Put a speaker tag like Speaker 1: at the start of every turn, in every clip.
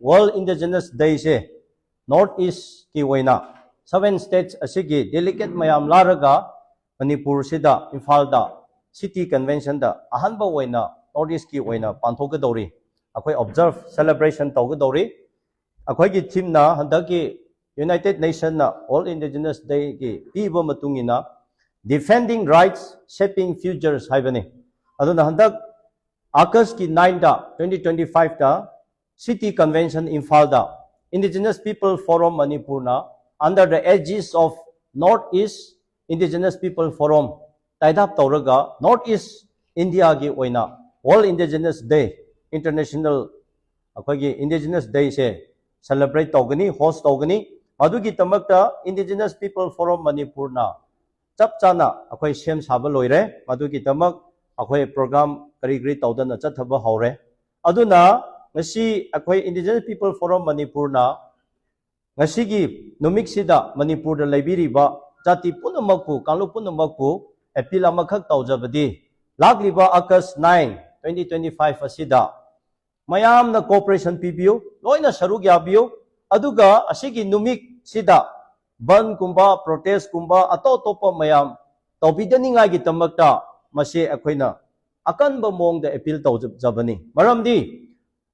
Speaker 1: World Indigenous Day se Northeast ki waina 7 states asigi delegate mayam laraga Manipur sida Imphal da City Convention da ahanba waina Northeast ki waina pangthokkadouri akhoi observe celebration tawkadouri akhoi gi theme na handaki United Nations na All Indigenous Day ki piba matungina defending rights shaping futures haibani aduna handak August ki 9 da 2025 da City Convention Imphal da Indigenous People Forum Manipur na under the aegis of Northeast Indigenous People Forum taidap tawraga Northeast India gi oina All Indigenous Day International akhoi Indigenous Day se celebrate tawgani host tawgani adugi tamakta Indigenous People Forum Manipur na chap chana akhoi sem saba loire adugi tamak akhoi program kari kari tawdana chathaba haure aduna ngasi akhoi Indigenous People Forum Manipur na ngasi gi numik sida Manipur da laibiriba jati punamakpu kanglu punamakpu appeal amakhak tawjabadi lagliba August 9 2025 asida mayam na cooperation pibiyo loina sarug yabiyo aduga asigi numik sida ban kumba protest kumba ato topa mayam tawbidani nga gi tamakta mase akhoina akanba mongda appeal tawjabani maramdi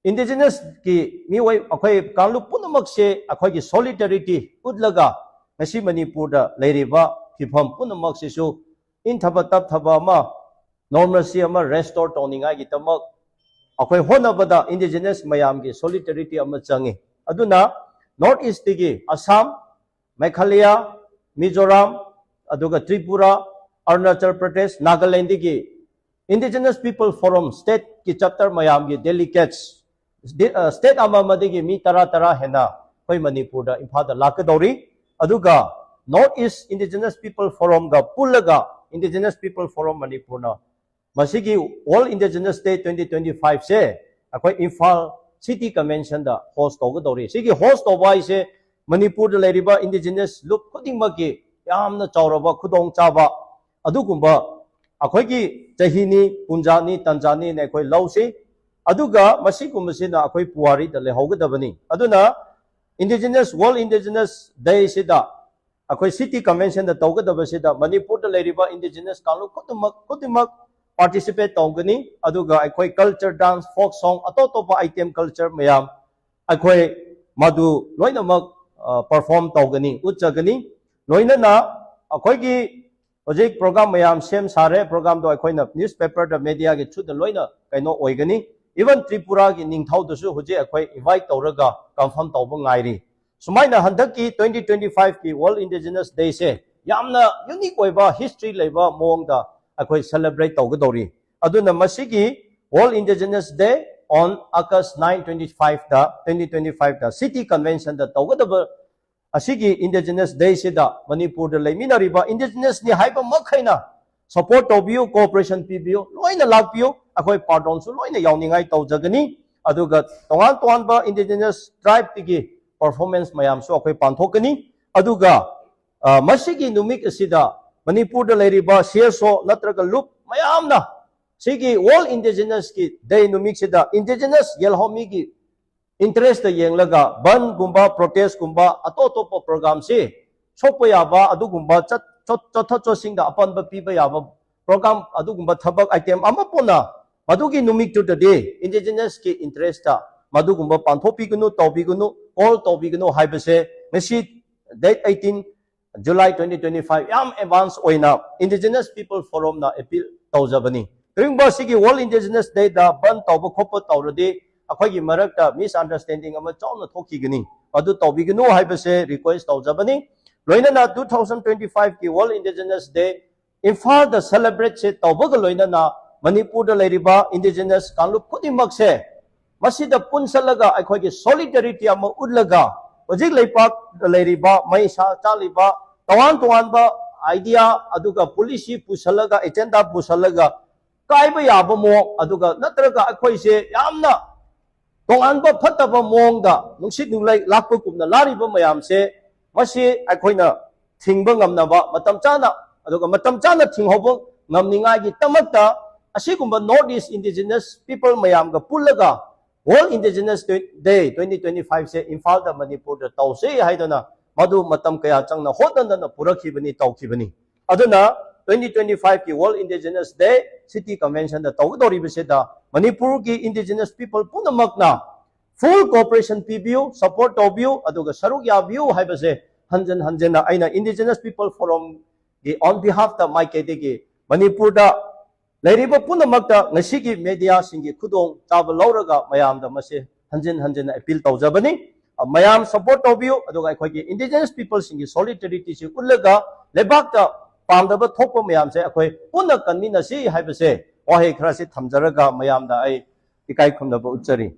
Speaker 1: Indigenous ki miwai akhoi kanglu punamak se akhoi gi solidarity udlaga ngasi Manipur da leiriba phifam punamak se su in thaba tap thaba ma normalcy ama restore tawninga gi tamak akhoi honabada Indigenous mayam gi solidarity ama changi aduna Northeast gi Assam Meghalaya Mizoram aduga Tripura Arunachal Pradesh Nagaland gi Indigenous People Forum state ki chapter mayam gi delegates state amamadigi mi tara hena hoi Manipur da Imphal da lakadauri aduga Northeast Indigenous People Forum ga pulaga Indigenous People Forum Manipur na masigi All Indigenous Day 2025 se akhoi Imphal City Convention da host tawkadouri sigi host tawbai se Manipur da leiriba Indigenous look khudingmaki yamna chawraba khudong chaba adugumba akhoi gi chahini punjani tanjani ne akhoi lausi aduga masigumasina akhoi puari da lehaugadabani aduna Indigenous World Indigenous Day sida akhoi City Convention da tawgadaba sida Manipur da leiriba Indigenous kanglu khutimak participate tawgani aduga akhoi culture dance folk song atotopa item culture mayam akhoi madu loinamak perform tawgani utjagani loinana akhoi gi project program mayam sem sare program do akhoi na newspaper da media gi thud loina kaino oigani even Tripura ki ningthau dasu huje akhoi invite tawraga confirm tawba ngairi sumaina handaki 2025 ki World Indigenous Day se yamna unique oiba history leiba mongda akhoi celebrate tawgadori aduna masigi World Indigenous Day on August 9 2025 da City Convention da tawgadaba asigi Indigenous Day se da Manipur da leiminariba Indigenous ni haiba makhaina support tawbiyo cooperation pibiyo loina lakpiyo akhoi pardon su loina yawningai tawjagani aduga tongan ba Indigenous tribe tigi performance mayam su akhoi panthokani aduga masigi numik asida Manipur da leiriba CSO natraga loop mayamna sigi All Indigenous ki day numik sida Indigenous yelhomi gi interest da yenglaga ban gumba protest gumba atotopa program si sopayaba adugumba chotha apanba piba yaba program adugumba thabak item amapona madugi numik to today Indigenous ki interest ta madugumba panthopigunu tawbigunu all tawbigunu haibase ngasi date 18 July 2025 yam advance oina Indigenous People Forum na appeal tawjabani ringba sigi World Indigenous Day da ban tawba khopa tawradi akhoi gi marakta misunderstanding ama chawna thokigani adu tawbigunu haibase request tawjabani loinana 2025 ki World Indigenous Day Imphal da celebrate se tawbaga loinana Manipur da leiriba Indigenous kanglu khudimak se masida punsalaga akhoi gi solidarity ama udlaga hojik leipak da leiriba maisa chaliba tawan ba idea aduga policy pusalaga agenda pusalaga kaiba yaba mo aduga natraga akhoi se yamna tongan ba phataba mongda nungsit nunglai lakpa kumna lariba mayam se masi akhoi thingba ngamnaba matam chana aduga matam chana thinghoba ngamningai gi tamakta asigumba Northeast Indigenous People mayam ga pullaga World Indigenous Day 2025 se Imphal da Manipur da tause haidona madu matam kaya changna hodana purakibani tawkibani aduna 2025 ki World Indigenous Day City Convention da tawdori biseda Manipur ki indigenous people punamakna full cooperation PBU support tobiu aduga saruk ya view haibase hanjan hanjana aina indigenous people forum ki on behalf da maikede ki Manipur da Leriba punamakta ngasigi media singi kudong taba lauraga mayam da mase hanjin appeal tawjabani mayam support tobiu aduga akhoi indigenous people singi solidarity si ullaga lebak da pamdaba thokpa mayam se akhoi punna kanmina si haibase wahe khara si thamjaraga mayam da ai ikai khumnaba uchari